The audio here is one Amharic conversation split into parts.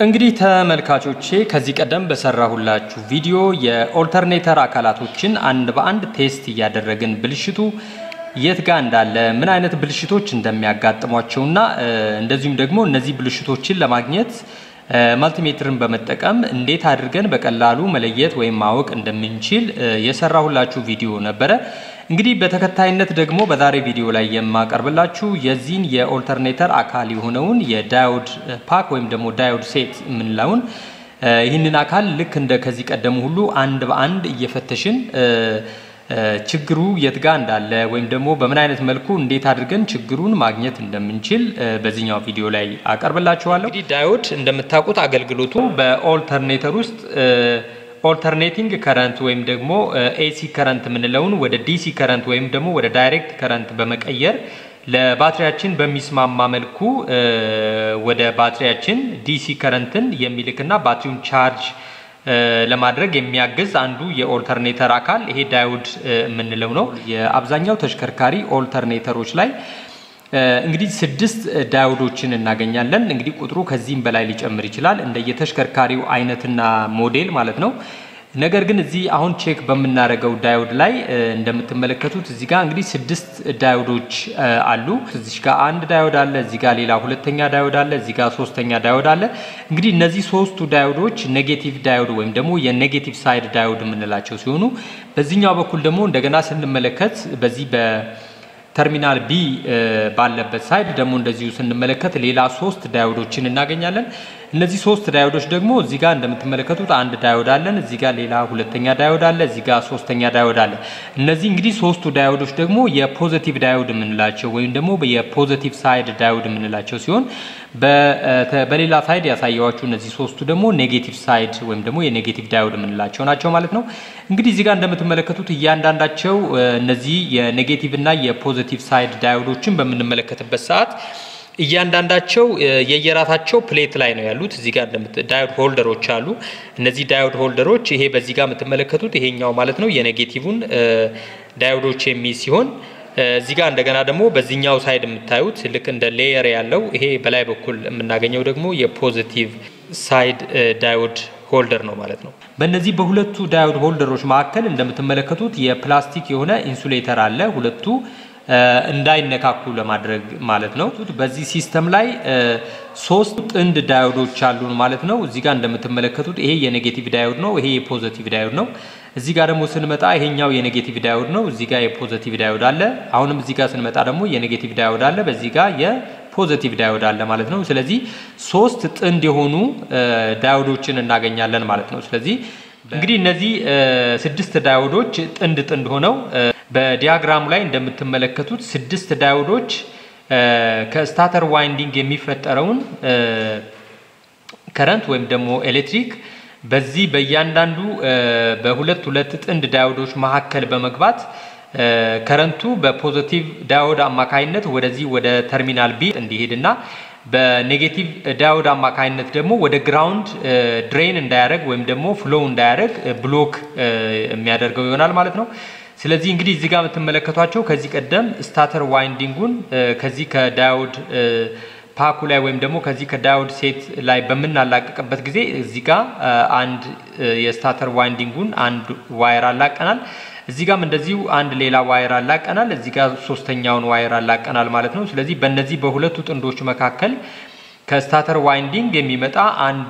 እንግዲህ ተመልካቾቼ ከዚህ ቀደም በሰራሁላችሁ ቪዲዮ የኦልተርኔተር አካላቶችን አንድ በአንድ ቴስት ያደረግን ብልሽቱ የት ጋር እንዳለ ምን አይነት ብልሽቶች እንደሚያጋጥሟቸውና እንደዚሁም ደግሞ እነዚህ ብልሽቶችን ለማግኘት መልቲሜትርን በመጠቀም እንዴት አድርገን በቀላሉ መለየት ወይም ማወቅ እንደምንችል የሰራሁላችሁ ቪዲዮ ነበር። እንግዲህ በተከታይነት ደግሞ በዛሬ ቪዲዮ ላይ የማቀርብላችሁ የዚህን የኦልተርኔተር አካል የሆነውን የዳዮድ ፓክ ወይም ደግሞ ዳዮድ ሴት ምንላውን ይህንን አካል ልክ እንደ ከዚህ ቀደም ሁሉ አንድ በአንድ እየፈተሽን ችግሩ የት ጋር እንዳለ ወይም ደግሞ በምን አይነት መልኩ እንዴት አድርገን ችግሩን ማግኘት እንደምንችል በዚህኛው ቪዲዮ ላይ አቀርብላችኋለሁ። እንግዲህ ዳዮድ እንደምታውቁት አገልግሎቱ በኦልተርኔተር ውስጥ ኦልተርኔቲንግ ከረንት ወይም ደግሞ ኤሲ ከረንት ምንለውን ወደ ዲሲ ከረንት ወይም ደግሞ ወደ ዳይሬክት ከረንት በመቀየር ለባትሪያችን በሚስማማ መልኩ ወደ ባትሪያችን ዲሲ ከረንትን የሚልክና ባትሪውን ቻርጅ ለማድረግ የሚያግዝ አንዱ የኦልተርኔተር አካል ይሄ ዳዮድ ምንለው ነው። የአብዛኛው ተሽከርካሪ ኦልተርኔተሮች ላይ እንግዲህ 6 ዳዮዶችን እናገኛለን። እንግዲህ ቁጥሩ ከዚህም በላይ ሊጨምር ይችላል እንደየተሽከርካሪው አይነትና ሞዴል ማለት ነው። ነገር ግን እዚህ አሁን ቼክ በመናረጋው ዳዮድ ላይ እንደምትመለከቱት እዚህ ጋር እንግዲህ 6 ዳዮዶች አሉ። እዚህ ጋር አንድ ዳዮድ አለ፣ እዚህ ጋር ሌላ ሁለተኛ ዳዮድ አለ፣ እዚህ ጋር ሶስተኛ ዳዮድ አለ። እንግዲህ እነዚህ ሶስቱ ዳዮዶች ኔጌቲቭ ዳዮድ ወይም ደግሞ የኔጌቲቭ ሳይድ ዳዮድ ምንላቸው ሲሆኑ በዚህኛው በኩል ደግሞ እንደገና ስንመለከት በዚህ በተርሚናል ቢ ባለበት ሳይድ ደግሞ እንደዚሁ ስንመለከት ሌላ 3 ዳዮዶችን እናገኛለን። እነዚህ 3 ዳዮዶች ደግሞ እዚህ ጋር እንደምትመለከቱት አንድ ዳዮድ አለን፣ እዚህ ጋር ሌላ ሁለተኛ ዳዮድ አለ፣ እዚህ ጋር ሶስተኛ ዳዮድ አለ። እነዚህ እንግዲህ 3ቱ ዳዮዶች ደግሞ የፖዚቲቭ ዳዮድ ምንላቸው ወይም ደግሞ የፖዚቲቭ ሳይድ ዳዮድ ምንላቸው ሲሆን በሌላ ሳይድ ያሳያችሁ እነዚህ 3ቱ ደግሞ ኔጌቲቭ ሳይድ ወይም ደግሞ የኔጌቲቭ ዳዮድ ምንላቸው ናቸው ማለት ነው። እንግዲህ እዚህ ጋር እንደምትመለከቱት እያንዳንዳቸው እነዚህ የኔጌቲቭ እና የፖዚቲቭ ሳይድ ዳዮዶችን በምንመለከትበት ሰዓት እያንዳንዳቸው የየራሳቸው ፕሌት ላይ ነው ያሉት። እዚህ ጋር ዳዮድ ሆልደሮች አሉ። እነዚህ ዳዮድ ሆልደሮች ይሄ በዚህ ጋር የምትመለከቱት ይሄኛው ማለት ነው የኔጌቲቭን ዳዮዶች የሚይዝ ሲሆን እዚህ ጋር እንደገና ደግሞ በዚህኛው ሳይድ የምታዩት ልክ እንደ ሌየር ያለው ይሄ በላይ በኩል የምናገኘው ደግሞ የፖዚቲቭ ሳይድ ዳዮድ ሆልደር ነው ማለት ነው። በእነዚህ በሁለቱ ዳዮድ ሆልደሮች መካከል እንደምትመለከቱት የፕላስቲክ የሆነ ኢንሱሌተር አለ ሁለቱ እንዳይነካኩ ለማድረግ ማለት ነው። በዚህ ሲስተም ላይ 3 ጥንድ ዳዮዶች አሉን ማለት ነው። እዚህ ጋር እንደምትመለከቱት ይሄ የኔጌቲቭ ዳዮድ ነው፣ ይሄ የፖዚቲቭ ዳዮድ ነው። እዚህ ጋር ደግሞ ስንመጣ ይሄኛው የኔጌቲቭ ዳዮድ ነው፣ እዚህ ጋር የፖዚቲቭ ዳዮድ አለ። አሁንም እዚህ ጋር ስንመጣ ደግሞ የኔጌቲቭ ዳዮድ አለ፣ በዚህ ጋር የፖዚቲቭ ዳዮድ አለ ማለት ነው። ስለዚህ 3 ጥንድ የሆኑ ዳዮዶችን እናገኛለን ማለት ነው። ስለዚህ እንግዲህ እነዚህ 6 ዳዮዶች ጥንድ ሆነው በዲያግራሙ ላይ እንደምትመለከቱት 6 ዳዮዶች ከስታተር ዋይንዲንግ የሚፈጠረውን ከረንት ወይም ደግሞ ኤሌክትሪክ በዚህ በእያንዳንዱ በሁለት ጥንድ ዳዮዶች መካከል በመግባት ከረንቱ በፖዚቲቭ ዳዮድ አማካይነት ወደዚህ ወደ ተርሚናል ቢ እንዲሄድና በኔጌቲቭ ዳዮድ አማካይነት ደግሞ ወደ ግራውንድ ድሬን እንዳያደርግ ወይም ደግሞ ፍሎው እንዳያደርግ ብሎክ የሚያደርገው ይሆናል ማለት ነው። ስለዚህ እንግዲህ እዚህ ጋር የምትመለከቷቸው ከዚህ ቀደም ስታተር ዋይንዲንጉን ከዚህ ከዳዮድ ፓኩ ላይ ወይም ደግሞ ከዚህ ከዳዮድ ሴት ላይ በመናላቀቅበት ጊዜ እዚህ ጋር አንድ የስታተር ዋይንዲንጉን አንድ ዋየር አላቀናል። እዚህ ጋርም እንደዚሁ አንድ ሌላ ዋየር አላቀናል። እዚህ ጋር ሶስተኛውን ዋየር አላቀናል ማለት ነው። ስለዚህ በእነዚህ በሁለቱ ጥንዶች መካከል ከስታተር ዋይንዲንግ የሚመጣ አንድ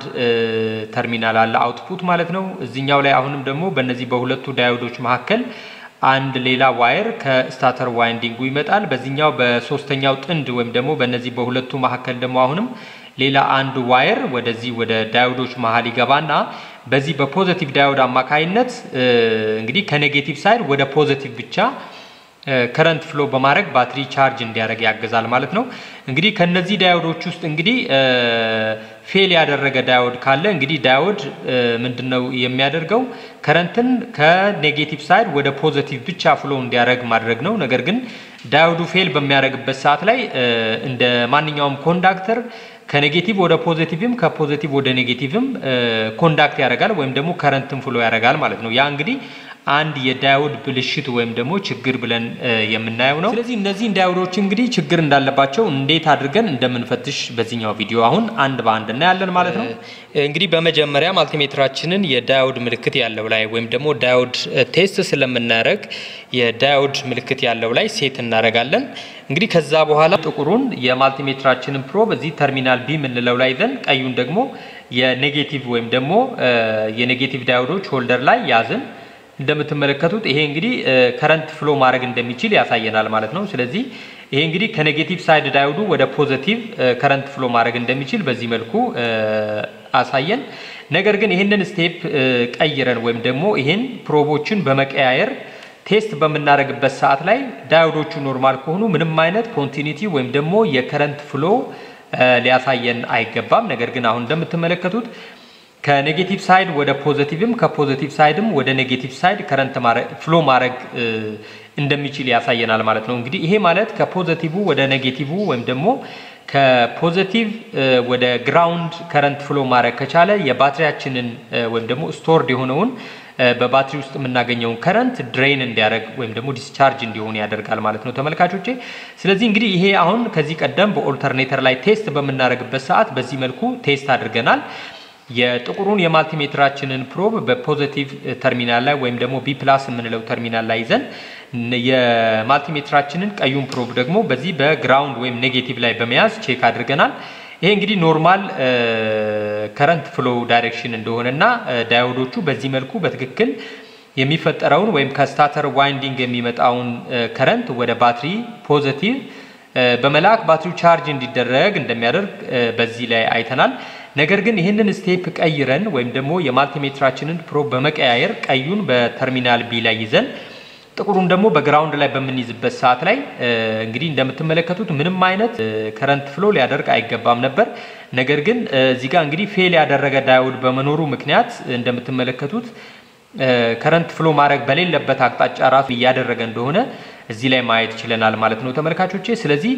ተርሚናል አለ አውትፑት ማለት ነው። እዚህኛው ላይ አሁንም ደግሞ በእነዚህ በሁለቱ ዳዮዶች መካከል አንድ ሌላ ዋየር ከስታተር ዋይንዲንጉ ይመጣል። በዚህኛው በሶስተኛው ጥንድ ወይም ደግሞ በእነዚህ በሁለቱ መካከል ደግሞ አሁንም ሌላ አንድ ዋየር ወደዚህ ወደ ዳዮዶች መሃል ይገባና በዚህ በፖዚቲቭ ዳዮድ አማካይነት እንግዲህ ከኔጌቲቭ ሳይድ ወደ ፖዚቲቭ ብቻ ከረንት ፍሎ በማድረግ ባትሪ ቻርጅ እንዲያደርግ ያገዛል ማለት ነው። እንግዲህ ከነዚህ ዳዮዶች ውስጥ እንግዲህ ፌል ያደረገ ዳዮድ ካለ እንግዲህ ዳዮድ ምንድነው የሚያደርገው ከረንትን ከኔጌቲቭ ሳይድ ወደ ፖዚቲቭ ብቻ ፍሎ እንዲያደርግ ማድረግ ነው። ነገር ግን ዳዮዱ ፌል በሚያደርግበት ሰዓት ላይ እንደ ማንኛውም ኮንዳክተር ከኔጌቲቭ ወደ ፖዚቲቭም ከፖዚቲቭ ወደ ኔጌቲቭም ኮንዳክት ያደርጋል ወይም ደግሞ ከረንትን ፍሎ ያደርጋል ማለት ነው። ያ እንግዲህ አንድ የዳዮድ ብልሽት ወይም ደግሞ ችግር ብለን የምናየው ነው። ስለዚህ እነዚህ ዳዮዶች እንግዲህ ችግር እንዳለባቸው እንዴት አድርገን እንደምንፈትሽ በዚህኛው ቪዲዮ አሁን አንድ በአንድ እናያለን ማለት ነው። እንግዲህ በመጀመሪያ ማልቲሜትራችንን የዳዮድ ምልክት ያለው ላይ ወይም ደግሞ ዳዮድ ቴስት ስለምናደርግ የዳዮድ ምልክት ያለው ላይ ሴት እናደርጋለን። እንግዲህ ከዛ በኋላ ጥቁሩን የማልቲሜትራችንን ፕሮብ እዚህ ተርሚናል ቢ ምንለው ላይ ይዘን ቀዩን ደግሞ የኔጌቲቭ ወይም ደግሞ የኔጌቲቭ ዳዮዶች ሆልደር ላይ ያዝን። እንደምትመለከቱት ይሄ እንግዲህ ከረንት ፍሎ ማድረግ እንደሚችል ያሳየናል ማለት ነው። ስለዚህ ይሄ እንግዲህ ከኔጌቲቭ ሳይድ ዳዮዱ ወደ ፖዚቲቭ ከረንት ፍሎ ማድረግ እንደሚችል በዚህ መልኩ አሳየን። ነገር ግን ይሄንን ስቴፕ ቀይረን ወይም ደግሞ ይሄን ፕሮቦችን በመቀያየር ቴስት በመናረግበት ሰዓት ላይ ዳዮዶቹ ኖርማል ከሆኑ ምንም አይነት ኮንቲኒቲ ወይም ደግሞ የከረንት ፍሎ ሊያሳየን አይገባም። ነገር ግን አሁን እንደምትመለከቱት ከኔጌቲቭ ሳይድ ወደ ፖዚቲቭም ከፖዚቲቭ ሳይድም ወደ ኔጌቲቭ ሳይድ ከረንት ፍሎ ማድረግ እንደሚችል ያሳየናል ማለት ነው። እንግዲህ ይሄ ማለት ከፖዚቲቭ ወደ ኔጌቲቭ ወይም ደግሞ ከፖዚቲቭ ወደ ግራውንድ ከረንት ፍሎ ማድረግ ከቻለ የባትሪያችንን ወይም ደግሞ ስቶርድ የሆነውን በባትሪ ውስጥ የምናገኘውን ከረንት ድሬን እንዲያደርግ ወይም ደግሞ ዲስቻርጅ እንዲሆን ያደርጋል ማለት ነው ተመልካቾቼ። ስለዚህ እንግዲህ ይሄ አሁን ከዚህ ቀደም በኦልተርኔተር ላይ ቴስት በመናረግበት ሰዓት በዚህ መልኩ ቴስት አድርገናል። የጥቁሩን የማልቲሜትራችንን ፕሮብ በፖዚቲቭ ተርሚናል ላይ ወይም ደግሞ ቢ ፕላስ የምንለው ተርሚናል ላይ ይዘን የማልቲሜትራችንን ቀዩን ፕሮብ ደግሞ በዚህ በግራውንድ ወይም ኔጌቲቭ ላይ በመያዝ ቼክ አድርገናል። ይሄ እንግዲህ ኖርማል ከረንት ፍሎ ዳይሬክሽን እንደሆነና ዳዮዶቹ በዚህ መልኩ በትክክል የሚፈጠረውን ወይም ከስታተር ዋይንዲንግ የሚመጣውን ከረንት ወደ ባትሪ ፖዚቲቭ በመላክ ባትሪው ቻርጅ እንዲደረግ እንደሚያደርግ በዚህ ላይ አይተናል። ነገር ግን ይሄንን ስቴፕ ቀይረን ወይም ደግሞ የማልቲሜትራችንን ፕሮብ በመቀያየር ቀዩን በተርሚናል ቢ ላይ ይዘን ጥቁሩን ደግሞ በግራውንድ ላይ በመንይዝበት ሰዓት ላይ እንግዲህ እንደምትመለከቱት ምንም አይነት ከረንት ፍሎ ሊያደርግ አይገባም ነበር። ነገር ግን እዚህ ጋር እንግዲህ ፌል ያደረገ ዳዮድ በመኖሩ ምክንያት እንደምትመለከቱት ከረንት ፍሎ ማድረግ በሌለበት አቅጣጫ ራሱ እያደረገ እንደሆነ እዚህ ላይ ማየት ይችላል ማለት ነው ተመልካቾቼ። ስለዚህ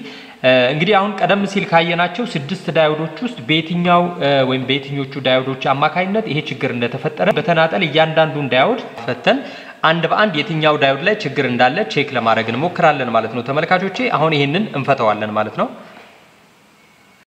እንግዲህ አሁን ቀደም ሲል ካየናቸው 6 ዳዮዶች ውስጥ በየትኛው ወይም በየትኞቹ ዳዮዶች አማካኝነት ይሄ ችግር እንደተፈጠረ በተናጠል እያንዳንዱን ዳዮድ ፈተን አንድ በአንድ የትኛው ዳዮድ ላይ ችግር እንዳለ ቼክ ለማድረግ እንሞክራለን ማለት ነው ተመልካቾቼ። አሁን ይሄንን እንፈተዋለን ማለት ነው።